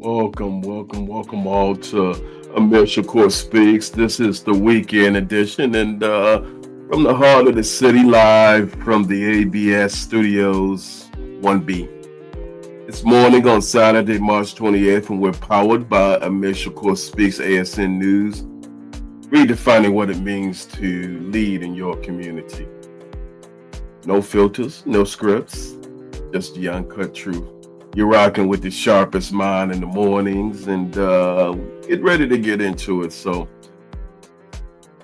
Welcome all to Amir Shakur Speaks. This is the weekend edition, and from the heart of the city, live from the ABS Studios 1B. It's morning on Saturday, March 28th, and we're powered by Amir Shakur Speaks ASN News, redefining what it means to lead in your community. No filters, no scripts, just the uncut truth. You're rocking with the sharpest mind in the mornings, and get ready to get into it. So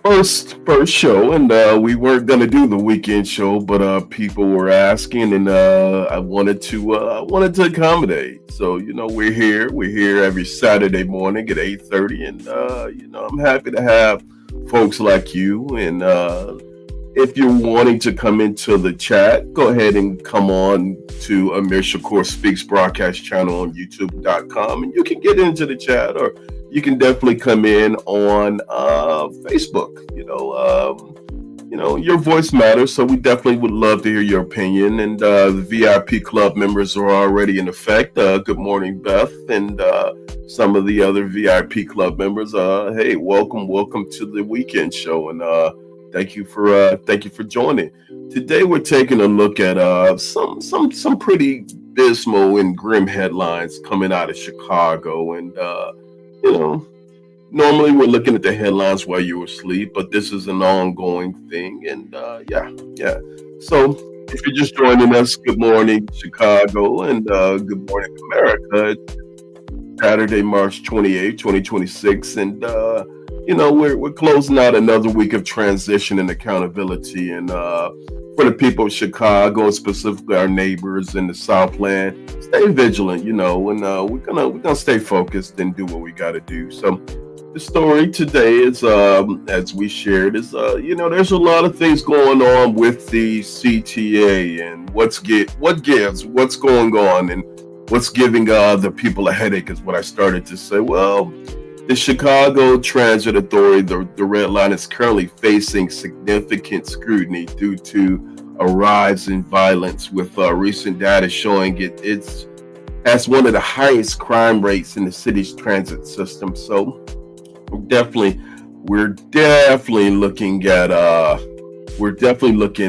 first show, and we weren't gonna do the weekend show, but people were asking, and I wanted to accommodate. So we're here. We're here every Saturday morning at 8:30, and I'm happy to have folks like you. And if you're wanting to come into the chat, go ahead and come on to Amir Shakur Speaks broadcast channel on YouTube.com, and you can get into the chat, or you can definitely come in on Facebook. Your voice matters, so we definitely would love to hear your opinion. And the VIP club members are already in effect. Good morning, Beth, and some of the other VIP club members. Hey, welcome to the weekend show, and thank you for joining. Today we're taking a look at some pretty dismal and grim headlines coming out of Chicago, and normally we're looking at the headlines while you're asleep, but this is an ongoing thing, and yeah. So if you're just joining us, good morning Chicago, and good morning America. It's Saturday, March 28, 2026, and we're closing out another week of transition and accountability, and for the people of Chicago, specifically our neighbors in the Southland, stay vigilant, and we're gonna stay focused and do what we got to do. So the story today is, as we shared, is there's a lot of things going on with the CTA, and what's going on, and what's giving the people a headache is what I started to say. Well, the Chicago Transit Authority, the Red Line, is currently facing significant scrutiny due to a rise in violence, with recent data showing it's has one of the highest crime rates in the city's transit system. So we're definitely looking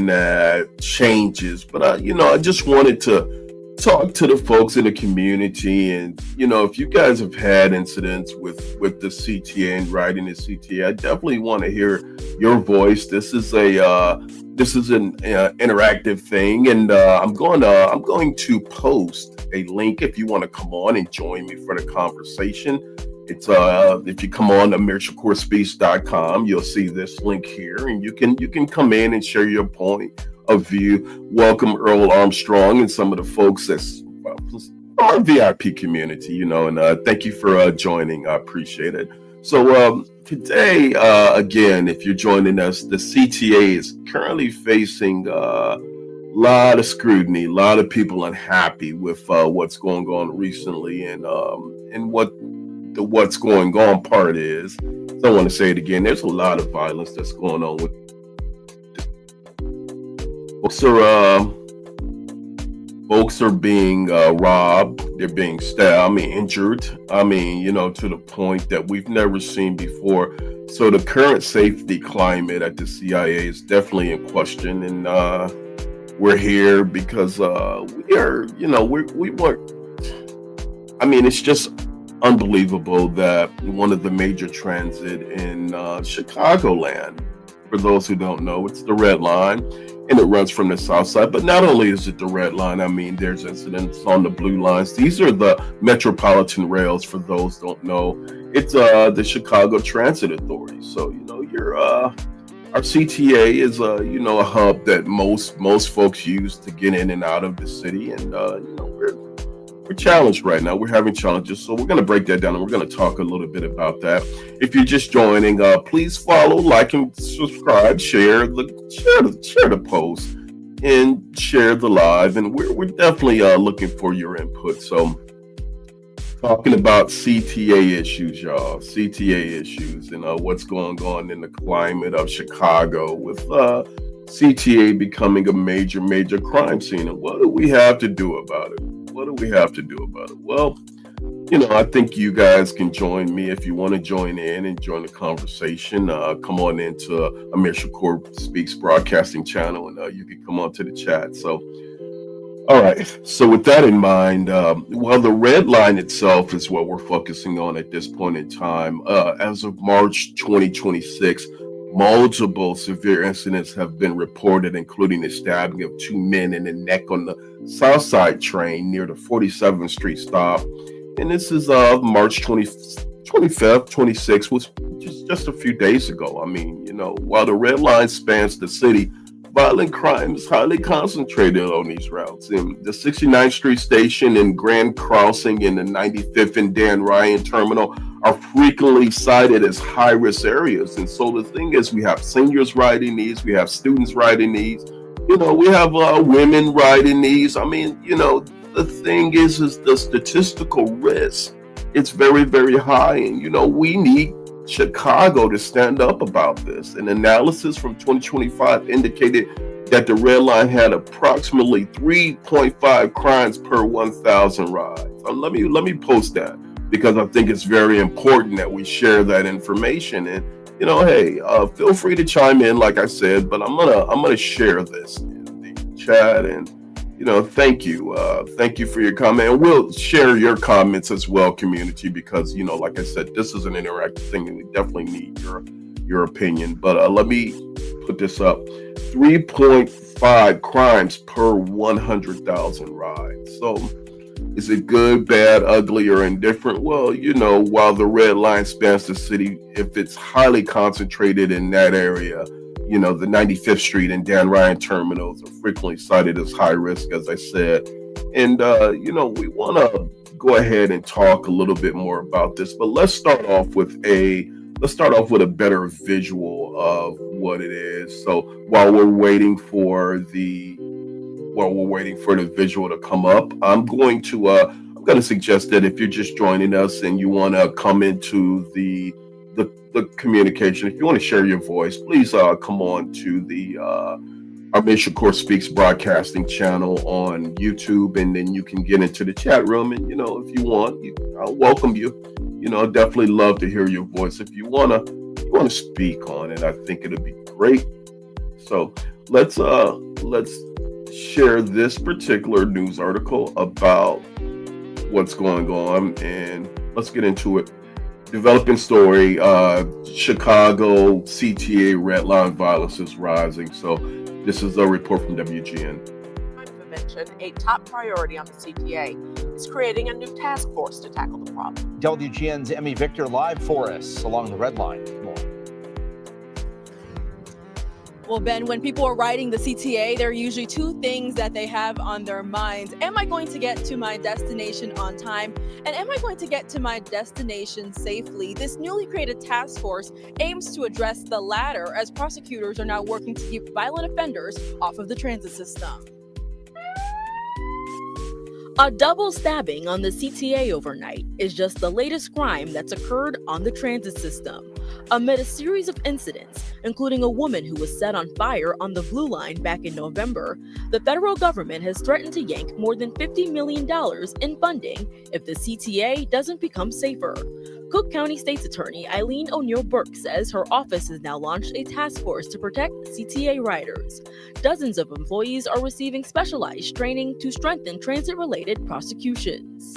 at changes. But I just wanted to talk to the folks in the community, and if you guys have had incidents with the CTA and riding the CTA, I definitely want to hear your voice. This is an interactive thing, and I'm going to post a link if you want to come on and join me for the conversation. It's if you come on to AmirShakurSpeaks.com, you'll see this link here, and you can come in and share your point of view. Welcome Earl Armstrong and some of the folks that's our VIP community, and thank you for joining. I appreciate it. So today, again, if you're joining us, the CTA is currently facing a lot of scrutiny, a lot of people unhappy with what's going on recently, and what the what's going on part is. So I want to say it again. There's a lot of violence that's going on with folks are being robbed, they're being stabbed, injured, to the point that we've never seen before. So the current safety climate at the CIA is definitely in question, and we're here because it's just unbelievable that one of the major transit in Chicagoland, for those who don't know, it's the Red Line, and it runs from the south side. But not only is it the Red Line, there's incidents on the blue lines. These are the Metropolitan Rails, for those who don't know. It's the Chicago Transit Authority. So our CTA is a hub that most folks use to get in and out of the city, and we're challenged right now. We're having challenges, so we're going to break that down, and we're going to talk a little bit about that. If you're just joining, please follow, like, and subscribe, share the post, and share the live. And we're definitely looking for your input. So, talking about CTA issues, y'all, CTA issues, and what's going on in the climate of Chicago with CTA becoming a major crime scene, and what do we have to do about it? Well, I think you guys can join me if you want to join in and join the conversation. Come on into Amir Shakur Speaks Broadcasting channel, and you can come on to the chat. So, all right. So, with that in mind, well, the red line itself is what we're focusing on at this point in time. As of March 2026, multiple severe incidents have been reported, including the stabbing of two men in the neck on the South Side train near the 47th Street stop. And this is March 25th, 26th, was just a few days ago. I mean, while the red line spans the city, violent crime is highly concentrated on these routes. In the 69th Street station and Grand Crossing and the 95th and Dan Ryan terminal are frequently cited as high-risk areas. And so the thing is, we have seniors riding these, we have students riding these, we have women riding these. I mean, the thing is the statistical risk. It's very, very high. And, we need Chicago to stand up about this. An analysis from 2025 indicated that the red line had approximately 3.5 crimes per 1,000 rides. Let me post that because I think it's very important that we share that information. And hey, feel free to chime in, like I said, but I'm gonna share this in the chat. And thank you for your comment. And we'll share your comments as well, community, because like I said, this is an interactive thing, and we definitely need your opinion. But let me put this up: 3.5 crimes per 100,000 rides. So, is it good, bad, ugly, or indifferent? Well, while the red line spans the city, if it's highly concentrated in that area, the 95th Street and Dan Ryan terminals are frequently cited as high risk, as I said. And, we want to go ahead and talk a little bit more about this, but let's start off with a better visual of what it is. So while we're waiting for the visual to come up, I'm going to suggest that if you're just joining us and you want to come into the communication, if you want to share your voice, please come on to the Amir Shakur Speaks Broadcasting channel on YouTube, and then you can get into the chat room. And if you want, I'll welcome you. I'd definitely love to hear your voice if you wanna speak on it. I think it'll be great. So let's share this particular news article about what's going on, and let's get into it. Developing story, Chicago CTA Red Line violence is rising. So this is a report from WGN. Crime prevention, a top priority on the CTA, is creating a new task force to tackle the problem. WGN's Emmy Victor live for us along the Red Line. More. Well, Ben, when people are riding the CTA, there are usually two things that they have on their minds. Am I going to get to my destination on time? And am I going to get to my destination safely? This newly created task force aims to address the latter, as prosecutors are now working to keep violent offenders off of the transit system. A double stabbing on the CTA overnight is just the latest crime that's occurred on the transit system. Amid a series of incidents, including a woman who was set on fire on the Blue Line back in November, the federal government has threatened to yank more than $50 million in funding if the CTA doesn't become safer. Cook County State's Attorney Eileen O'Neill Burke says her office has now launched a task force to protect CTA riders. Dozens of employees are receiving specialized training to strengthen transit-related prosecutions.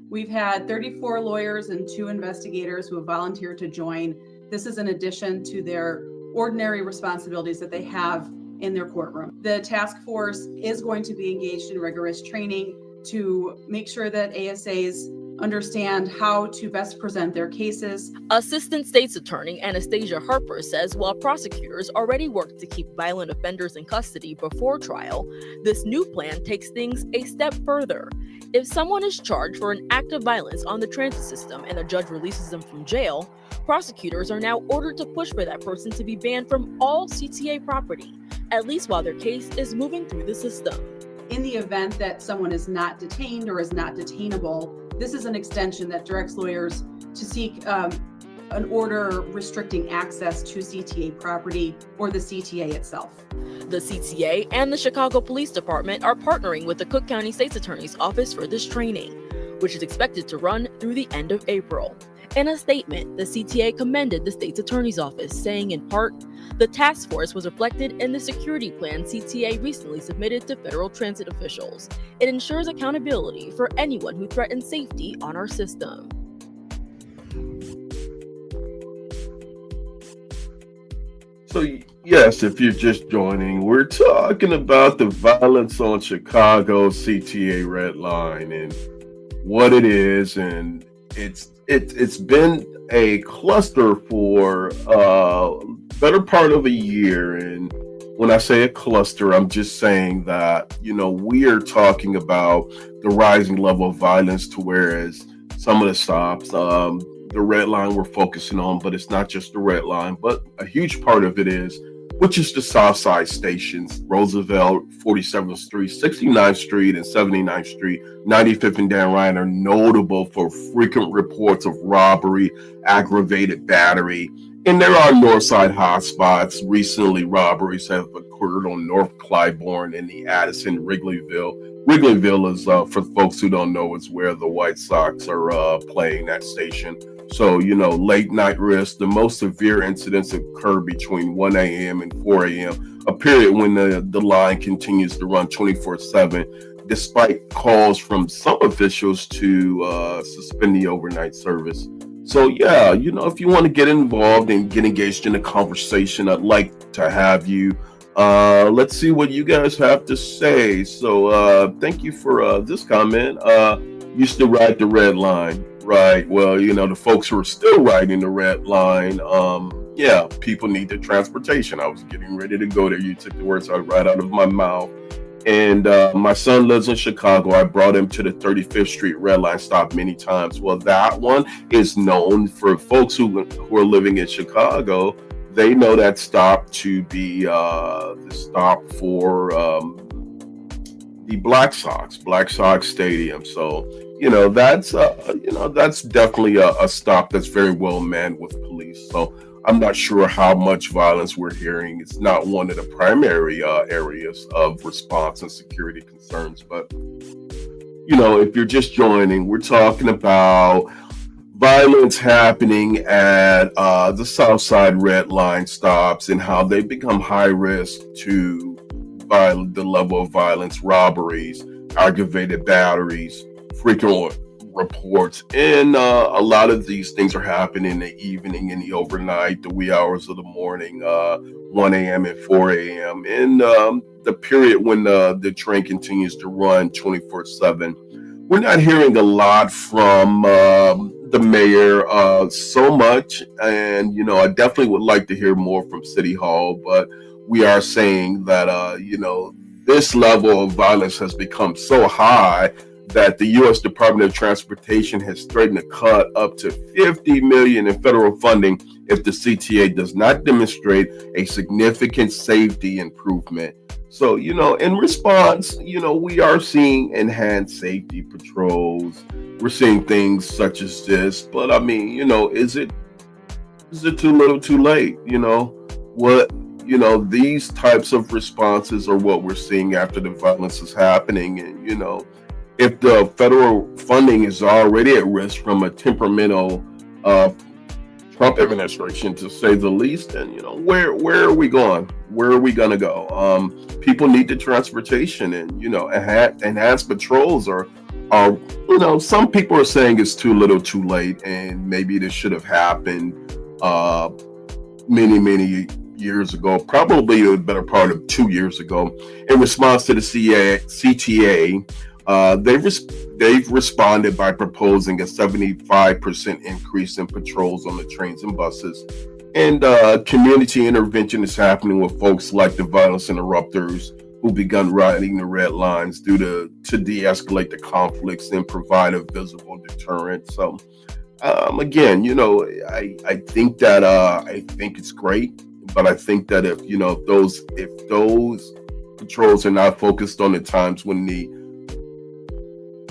We've had 34 lawyers and 2 investigators who have volunteered to join. This is in addition to their ordinary responsibilities that they have in their courtroom. The task force is going to be engaged in rigorous training to make sure that ASAs understand how to best present their cases. Assistant State's Attorney Anastasia Harper says while prosecutors already work to keep violent offenders in custody before trial, this new plan takes things a step further. If someone is charged for an act of violence on the transit system and a judge releases them from jail, prosecutors are now ordered to push for that person to be banned from all CTA property, at least while their case is moving through the system. In the event that someone is not detained or is not detainable, this is an extension that directs lawyers to seek an order restricting access to CTA property or the CTA itself. The CTA and the Chicago Police Department are partnering with the Cook County State's Attorney's Office for this training. which is expected to run through the end of April. In a statement, the CTA commended the state's attorney's office, saying in part, the task force was reflected in the security plan CTA recently submitted to federal transit officials. It ensures accountability for anyone who threatens safety on our system. So, yes, if you're just joining, we're talking about the violence on Chicago CTA Red Line and what it is, and it's been a cluster for better part of a year. And when I say a cluster, I'm just saying that we are talking about the rising level of violence to whereas some of the stops, the red line we're focusing on, but it's not just the red line, but a huge part of it is, which is the South Side stations, Roosevelt, 47th Street, 69th Street, and 79th Street, 95th and Dan Ryan are notable for frequent reports of robbery, aggravated battery, and there are north side hotspots. Recently, robberies have occurred on North Clybourne and the Addison Wrigleyville. Wrigleyville is, for folks who don't know, is where the White Sox are playing that station. So, late night risk, the most severe incidents occur between 1 a.m. and 4 a.m., a period when the line continues to run 24/7, despite calls from some officials to suspend the overnight service. So, yeah, if you want to get involved and get engaged in a conversation, I'd like to have you. Let's see what you guys have to say. So, thank you for this comment. Used to ride the red line. Right. Well, the folks who are still riding the red line, yeah, people need the transportation. I was getting ready to go there. You took the words right out of my mouth. And my son lives in Chicago. I brought him to the 35th Street Red Line stop many times. Well, that one is known for folks who are living in Chicago. They know that stop to be the stop for the Black Sox Stadium. So, that's definitely a stop that's very well manned with police. So I'm not sure how much violence we're hearing. It's not one of the primary areas of response and security concerns. But, if you're just joining, we're talking about violence happening at the Southside Red Line stops and how they become high risk to the level of violence, robberies, aggravated batteries, frequent reports, and a lot of these things are happening in the evening, in the overnight, the wee hours of the morning, 1 a.m. and 4 a.m. and the period when the train continues to run 24/7. We're not hearing a lot from the mayor so much, and I definitely would like to hear more from City Hall, but we are saying that this level of violence has become so high that the U.S. Department of Transportation has threatened to cut up to $50 million in federal funding if the CTA does not demonstrate a significant safety improvement. So, in response, we are seeing enhanced safety patrols. We're seeing things such as this, but I mean, is it too little, too late? These types of responses are what we're seeing after the violence is happening, and if the federal funding is already at risk from a temperamental Trump administration, to say the least, then where are we going? Where are we going to go? People need the transportation, and enhanced patrols are some people are saying it's too little, too late, and maybe this should have happened many years ago, probably a better part of 2 years ago. In response to the CTA. They've responded by proposing a 75% increase in patrols on the trains and buses. And community intervention is happening with folks like the violence interrupters who begun riding the red lines to de-escalate the conflicts and provide a visible deterrent. So again, I think that I think it's great, but I think that if those patrols are not focused on the times when the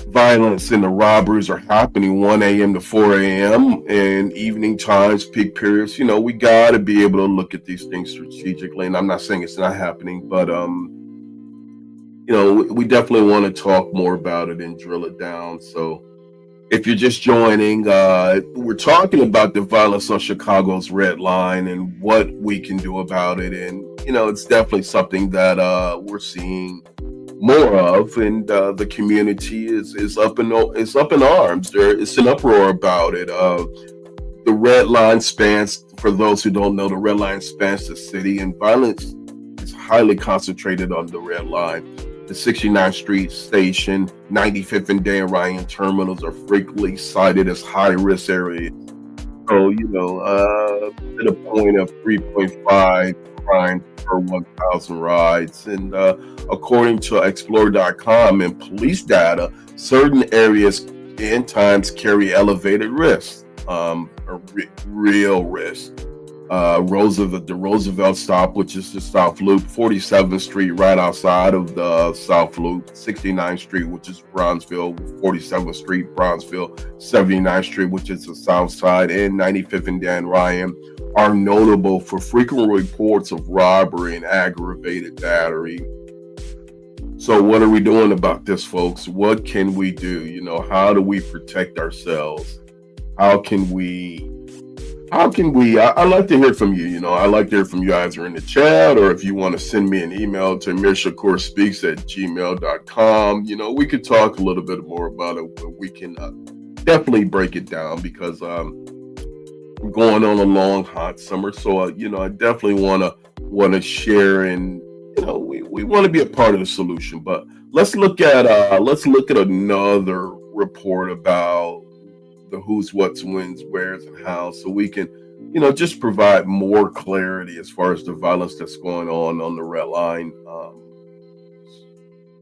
violence and the robberies are happening 1 a.m. to 4 a.m. and evening times, peak periods, we got to be able to look at these things strategically. And I'm not saying it's not happening, but, we definitely want to talk more about it and drill it down. So, If you're just joining, we're talking about the violence on Chicago's Red Line and what we can do about it. And, it's definitely something that we're seeing more of, and the community is up in arms. It's an uproar about it. The Red Line spans, for those who don't know, the Red Line spans the city, and violence is highly concentrated on the Red Line. The 69th Street Station, 95th and Dan Ryan terminals are frequently cited as high-risk areas. So, at a point of 3.5 crimes per 1,000 rides. And according to Explore.com and police data, certain areas and times carry elevated risks, real risk. The Roosevelt stop, which is the South Loop, 47th Street right outside of the South Loop, 69th Street, which is Bronzeville, 47th Street, Bronzeville, 79th Street, which is the South Side, and 95th and Dan Ryan are notable for frequent reports of robbery and aggravated battery. So what are we doing about this, folks? What can we do? How do we protect ourselves? I'd like to hear from you. I'd like to hear from you either in the chat, or if you want to send me an email to amirshakurspeaks@gmail.com. We could talk a little bit more about it, but we can definitely break it down, because we're going on a long, hot summer. So, I definitely want to share, and, we want to be a part of the solution. But let's look at another report about the who's, what's, when's, where's, and how, so we can, just provide more clarity as far as the violence that's going on the Red Line.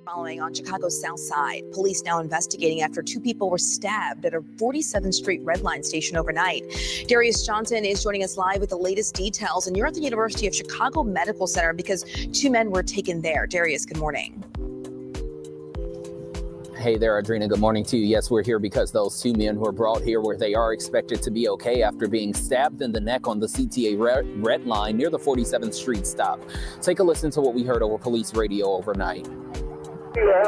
Following on Chicago's South Side, police now investigating after two people were stabbed at a 47th Street Red Line station overnight. Darius Johnson is joining us live with the latest details, and you're at the University of Chicago Medical Center because two men were taken there. Darius, good morning. Hey there, Adrena. Good morning to you. Yes, we're here because those two men were brought here where they are expected to be okay after being stabbed in the neck on the CTA Red Line near the 47th Street stop. Take a listen to what we heard over police radio overnight. They're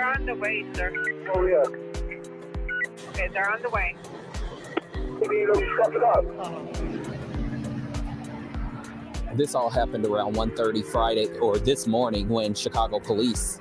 on the way, sir. Oh, yeah. Okay, they're on the way. This all happened around 1:30 Friday, or this morning, when Chicago police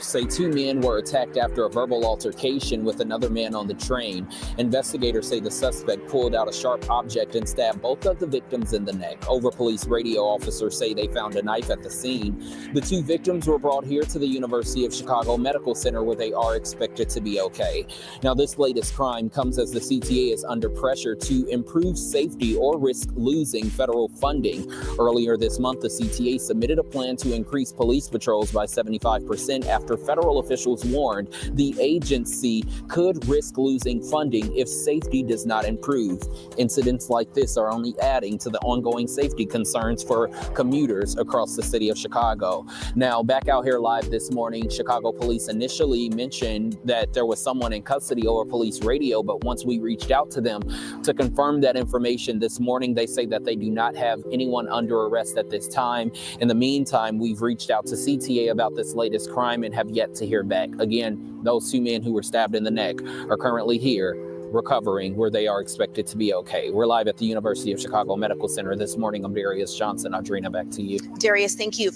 say two men were attacked after a verbal altercation with another man on the train. Investigators say the suspect pulled out a sharp object and stabbed both of the victims in the neck. Over police radio officers say they found a knife at the scene. The two victims were brought here to the University of Chicago Medical Center where they are expected to be okay. Now, this latest crime comes as the CTA is under pressure to improve safety or risk losing federal funding. Earlier this month, the CTA submitted a plan to increase police patrols by 75% after federal officials warned the agency could risk losing funding if safety does not improve. Incidents like this are only adding to the ongoing safety concerns for commuters across the city of Chicago. Now, back out here live this morning, Chicago police initially mentioned that there was someone in custody over police radio, but once we reached out to them to confirm that information this morning, they say that they do not have anyone under arrest at this time. In the meantime, we've reached out to CTA about this latest crime and have yet to hear back. Again, those two men who were stabbed in the neck are currently here recovering where they are expected to be okay. We're live at the University of Chicago Medical Center this morning. I'm Darius Johnson. Adrena, back to you. Darius, thank you.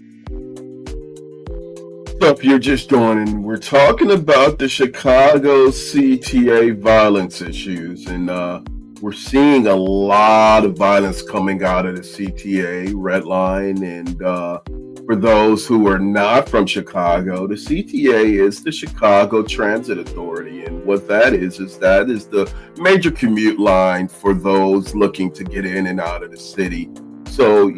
If you're just joining, we're talking about the Chicago CTA violence issues, and we're seeing a lot of violence coming out of the CTA Red Line. And for those who are not from Chicago, the CTA is the Chicago Transit Authority. And what that is the major commute line for those looking to get in and out of the city. So,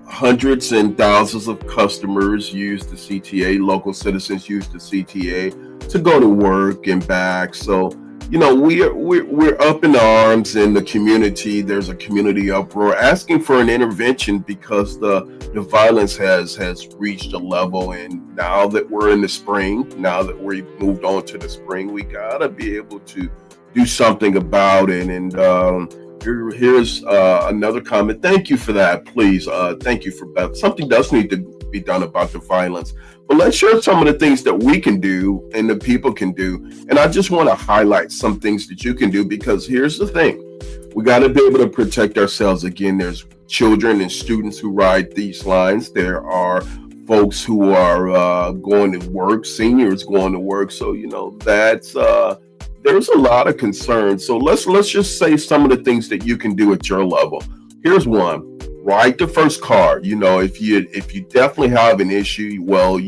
hundreds and thousands of customers use the CTA, local citizens use the CTA to go to work and back. So, we're up in arms in the community. There's a community uproar asking for an intervention because the violence has reached a level. And now that we're in the spring, now that we've moved on to the spring, we gotta be able to do something about it. And here's another comment. Thank you for that, please. Thank you for that. Something does need to be done about the violence. But let's share some of the things that we can do and the people can do. And I just want to highlight some things that you can do, because here's the thing. We got to be able to protect ourselves. Again, there's children and students who ride these lines. There are folks who are going to work, seniors going to work. So, that's there's a lot of concern. So let's just say some of the things that you can do at your level. Here's one. Ride the first car. If you definitely have an issue, well,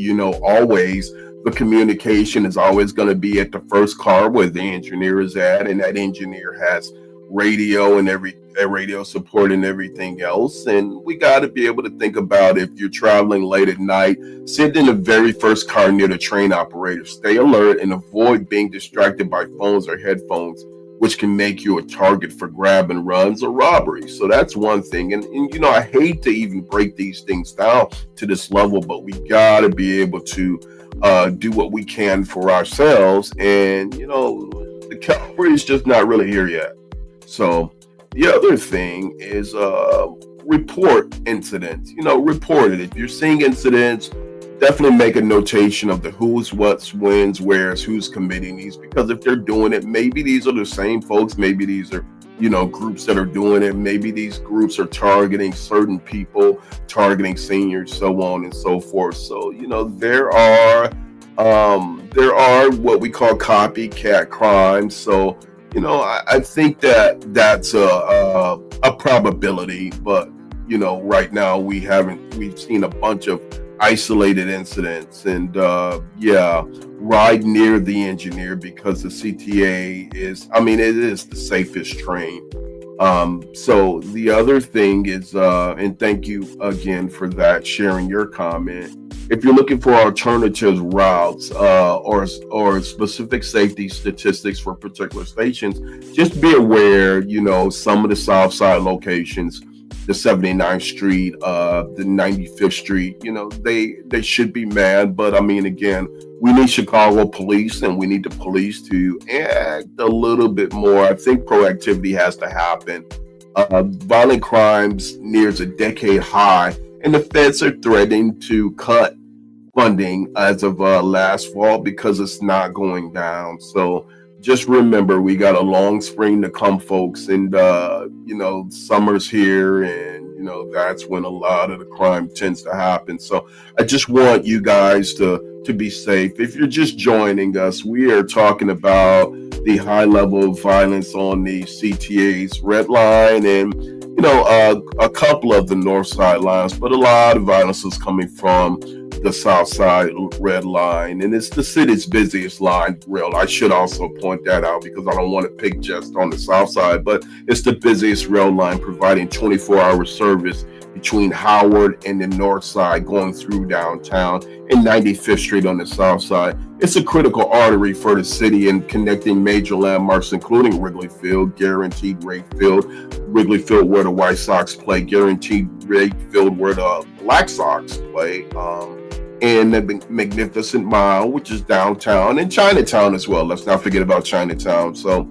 always the communication is always going to be at the first car where the engineer is at, and that engineer has radio and radio support and everything else. And we got to be able to think about, if you're traveling late at night, sit in the very first car near the train operator. Stay alert and avoid being distracted by phones or headphones, which can make you a target for grab and runs or robberies. So that's one thing. And I hate to even break these things down to this level, but we got to be able to do what we can for ourselves. And, the cavalry is just not really here yet. So the other thing is report incidents. Report it. If you're seeing incidents, definitely make a notation of the who's, what's, when's, where's, who's committing these. Because if they're doing it, maybe these are the same folks. Maybe these are, groups that are doing it. Maybe these groups are targeting certain people, targeting seniors, so on and so forth. So, there are what we call copycat crimes. So, I think that's a probability, but right now we've seen a bunch of isolated incidents. And ride near the engineer, because the CTA it is the safest train. So the other thing is, and thank you again for that, sharing your comment. If you're looking for alternative routes or specific safety statistics for particular stations, just be aware, some of the South Side locations, the 79th Street, the 95th Street, they should be manned. But again, we need Chicago police, and we need the police to act a little bit more. I think proactivity has to happen. Violent crimes nears a decade high, and the feds are threatening to cut funding as of last fall because it's not going down. So just remember, we got a long spring to come, folks, and summer's here, and that's when a lot of the crime tends to happen. So I just want you guys to be safe. If you're just joining us, we are talking about the high level of violence on the CTA's Red Line, and a couple of the North Side lines, but a lot of violence is coming from the South Side Red Line, and it's the city's busiest line. I should also point that out, because I don't want to pick just on the South Side, but it's the busiest rail line, providing 24-hour service between Howard and the North Side, going through downtown, and 95th Street on the South Side. It's a critical artery for the city and connecting major landmarks, including Wrigley Field, Guaranteed Rate Field, Wrigley Field where the White Sox play, Guaranteed Rate Field where the Black Sox play, and the Magnificent Mile, which is downtown, and Chinatown as well. Let's not forget about Chinatown. So,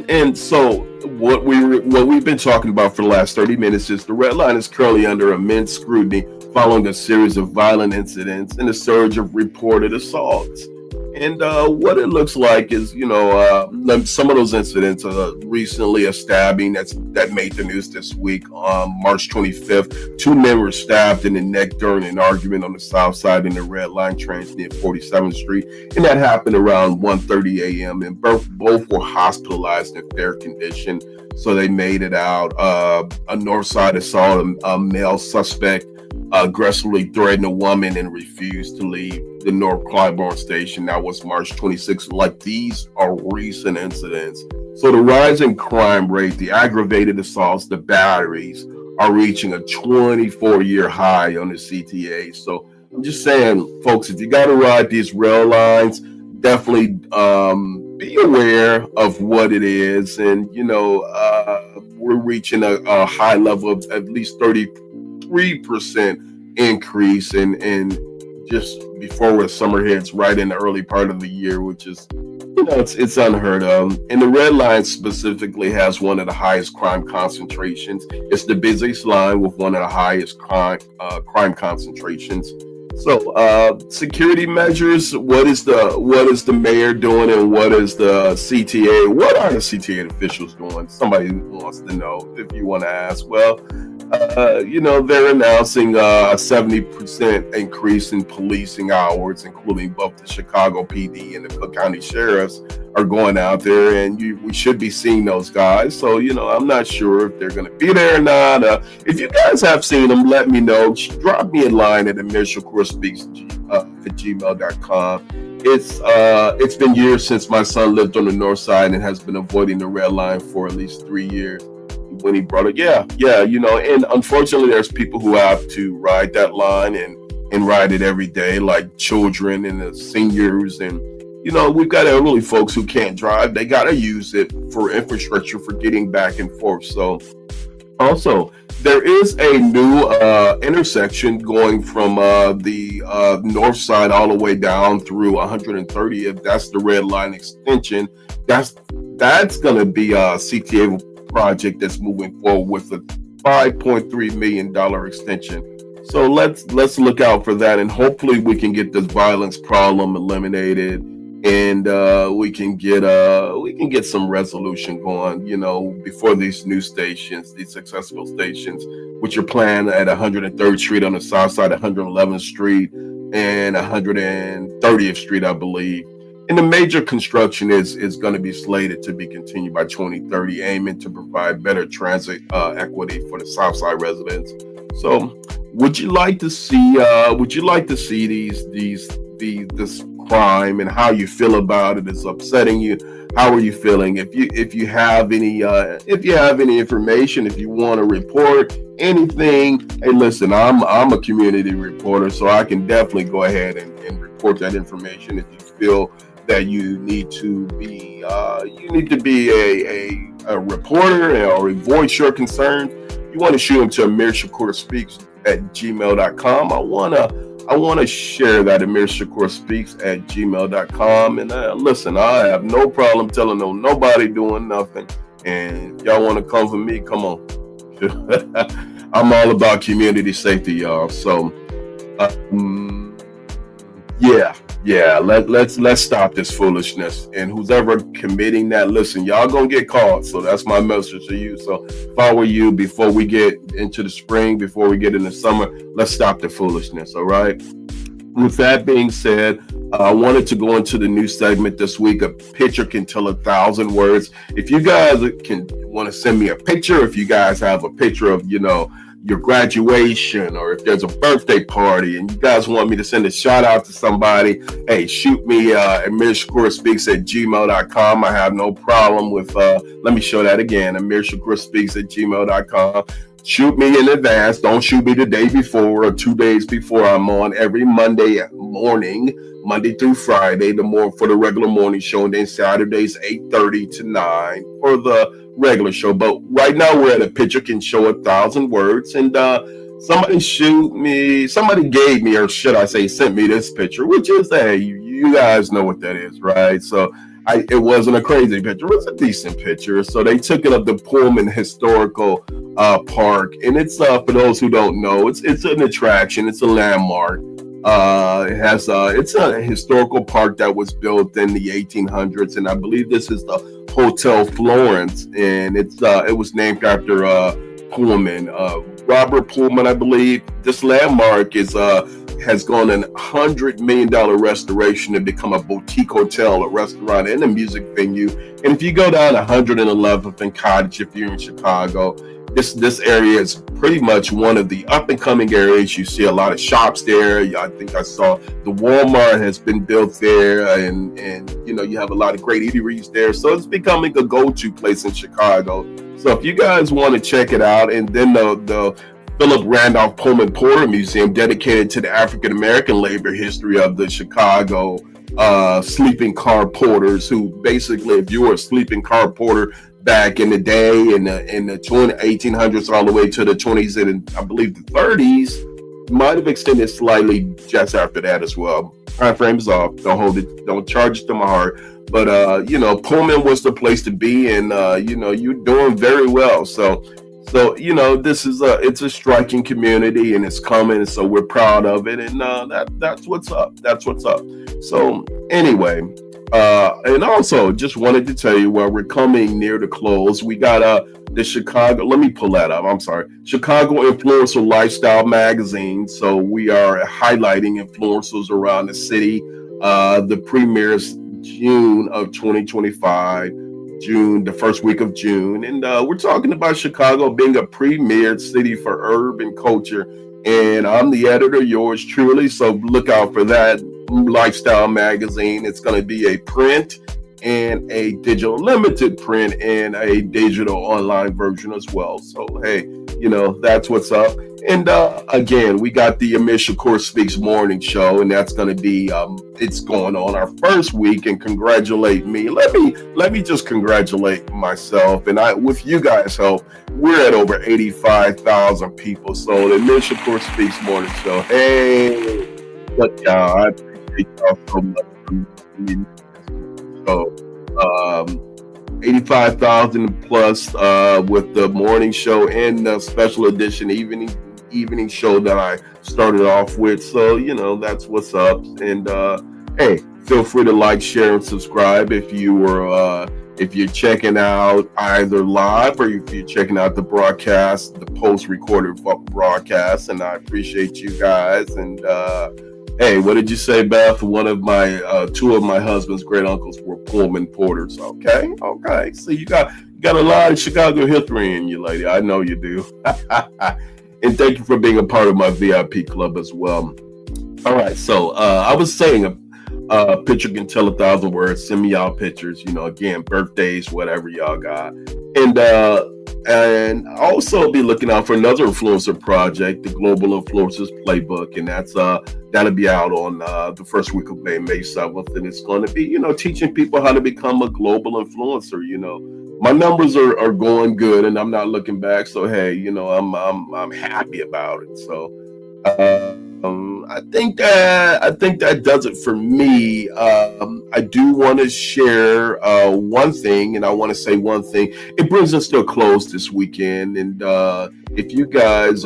and so what we've been talking about for the last 30 minutes is the Red Line is currently under immense scrutiny following a series of violent incidents and a surge of reported assaults. And what it looks like is, some of those incidents, recently a stabbing that made the news this week. March 25th, 2 men were stabbed in the neck during an argument on the South Side in the Red Line trains near 47th Street. And that happened around 1:30 a.m. And both were hospitalized in fair condition. So they made it out. A North Side assault, a male suspect aggressively threatened a woman and refused to leave the North Clybourne station. That was March 26th. Like, these are recent incidents. So the rise in crime rate, the aggravated assaults, the batteries are reaching a 24-year high on the CTA. So I'm just saying, folks, if you got to ride these rail lines, definitely be aware of what it is. And, we're reaching a high level of at least 33% increase in just before the summer hits, right in the early part of the year, which is It's unheard of. And the red line specifically has one of the highest crime concentrations. It's the busiest line with one of the highest crime concentrations. So, security measures. What is the mayor doing, and what is the CTA? What are the CTA officials doing? Somebody wants to know. If you want to ask, well, they're announcing a 70% increase in policing hours, including both the Chicago PD and the Cook County sheriffs are going out there, and we should be seeing those guys. So, I'm not sure if they're going to be there or not. If you guys have seen them, let me know. Drop me a line at Amir Shakur Speaks at gmail.com. It's been years since my son lived on the north side and has been avoiding the red line for at least 3 years. When he brought it, yeah, and unfortunately, there's people who have to ride that line and ride it every day, like children and the seniors, and we've got elderly folks who can't drive. They got to use it for infrastructure for getting back and forth. So, also, there is a new intersection going from the north side all the way down through 130th. That's the red line extension. That's going to be a CTA project that's moving forward with a $5.3 million extension. So let's look out for that, and hopefully we can get this violence problem eliminated, and we can get some resolution going, before these new stations, these accessible stations, which are planned at 103rd Street on the south side, 111th Street, and 130th Street, I believe. And the major construction is going to be slated to be continued by 2030, aiming to provide better transit equity for the Southside residents. So, would you like to see this crime, and how you feel about it is upsetting you? How are you feeling? If you have any information, if you want to report anything, hey, listen, I'm a community reporter, so I can definitely go ahead and report that information. If you feel that you need to be a reporter or voice your concerns, you want to shoot them to Amir Shakur Speaks at gmail.com. I want to share that Amir Shakur Speaks at gmail.com. And listen, I have no problem telling nobody doing nothing. And if y'all want to come for me, come on. I'm all about community safety, y'all. So, yeah, let's stop this foolishness. And who's ever committing that, listen, y'all gonna get caught. So that's my message to you. So if I were you, before we get into the spring, before we get into summer, let's stop the foolishness. All right. With that being said, I wanted to go into the new segment this week. A picture can tell 1,000 words. If you guys want to send me a picture, if you guys have a picture of, your graduation, or if there's a birthday party and you guys want me to send a shout out to somebody, hey, shoot me Amir Shakur Speaks at gmail.com. I have no problem with let me show that again, Amir Shakur Speaks at gmail.com. Shoot me in advance. Don't shoot me the day before or 2 days before. I'm on every Monday morning, Monday through Friday, for the regular morning show, and then Saturdays 8:30 to 9 for the regular show. But right now we're at a picture can show 1,000 words, and somebody gave me, or should I say sent me, this picture, which is, hey, you guys know what that is, right? So it wasn't a crazy picture, it was a decent picture. So they took it up the Pullman Historical Park, and it's for those who don't know, it's an attraction, it's a landmark. It's a historical park that was built in the 1800s, and I believe this is the Hotel Florence, and it was named after Pullman, Robert Pullman, I believe. This landmark has gone in $100 million restoration to become a boutique hotel, a restaurant, and a music venue. And if you go down 111th and Cottage, if you're in Chicago, this area is pretty much one of the up and coming areas. You see a lot of shops there. I think I saw the Walmart has been built there, and you have a lot of great eateries there. So it's becoming a go-to place in Chicago. So if you guys want to check it out, and then the Philip Randolph Pullman Porter Museum, dedicated to the African American labor history of the Chicago sleeping car porters, who basically, if you were a sleeping car porter back in the day, in the 1800s all the way to the 20s and I believe the 30s, might have extended slightly just after that as well. Time frames off. Don't hold it. Don't charge it to my heart. But Pullman was the place to be, and you're doing very well. So this is it's a striking community, and it's coming, so we're proud of it, and that's what's up. That's what's up. So anyway, and also just wanted to tell you, while we're coming near the close, we got the Chicago. Let me pull that up. I'm sorry, Chicago Influencer Lifestyle Magazine. So we are highlighting influencers around the city. The premieres June of 2025. June, the first week of June. And we're talking about Chicago being a premier city for urban culture. And I'm the editor, yours truly. So look out for that lifestyle magazine. It's going to be a print and a digital, limited print and a digital online version as well. So, hey, that's what's up. And again, we got the Amir Shakur Speaks morning show, and that's going to be it's going on our first week. And congratulate me. Let me just congratulate myself, and with you guys' help, we're at over 85,000 people. So the Amir Shakur Speaks morning show. Hey, but y'all, I appreciate y'all so much. So 85,000 plus with the morning show and the special edition evening show that I started off with. So that's what's up. And hey, feel free to like, share, and subscribe if you're checking out either live or if you're checking out the broadcast, the post-recorded broadcast. And I appreciate you guys. And hey, what did you say, Beth? One of my two of my husband's great uncles were Pullman porters. Okay. So you got a lot of Chicago history in you, lady. I know you do. And thank you for being a part of my VIP club as well. All right. So I was saying a picture can tell 1,000 words. Send me y'all pictures. Again, birthdays, whatever y'all got. And also be looking out for another influencer project, the Global Influencers Playbook, and that'll be out on the first week of May 7th, and it's going to be teaching people how to become a global influencer. My numbers are going good, and I'm not looking back. So hey, I'm happy about it. So I think that does it for me. I do want to share one thing, and I want to say one thing. It brings us to a close this weekend, and if you guys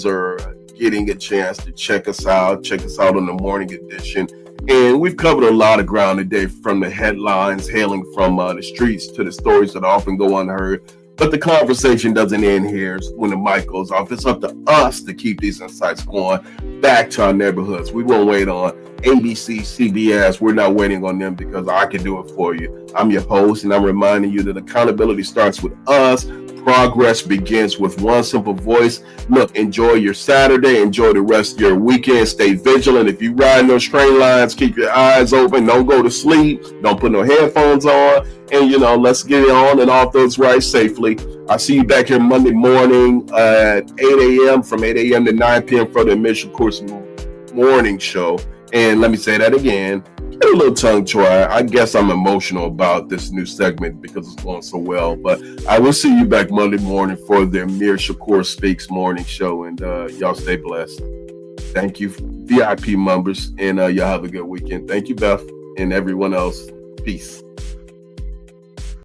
are getting a chance to check us out on the morning edition. And we've covered a lot of ground today, from the headlines hailing from the streets to the stories that often go unheard. But the conversation doesn't end here when the mic goes off. It's up to us to keep these insights going back to our neighborhoods. We won't wait on ABC, CBS. We're not waiting on them, because I can do it for you. I'm your host, and I'm reminding you that accountability starts with us. Progress begins with one simple voice. Look, enjoy your Saturday. Enjoy the rest of your weekend. Stay vigilant. If you ride those train lines, keep your eyes open. Don't go to sleep. Don't put no headphones on. And, let's get it on and off those rides safely. I'll see you back here Monday morning at 8 a.m. from 8 a.m. to 9 p.m. for the Amir Shakur morning show. And let me say that again. Get a little tongue try. I guess I'm emotional about this new segment because it's going so well. But I will see you back Monday morning for the Amir Shakur Speaks morning show. And y'all stay blessed. Thank you, VIP members. And y'all have a good weekend. Thank you, Beth, and everyone else. Peace.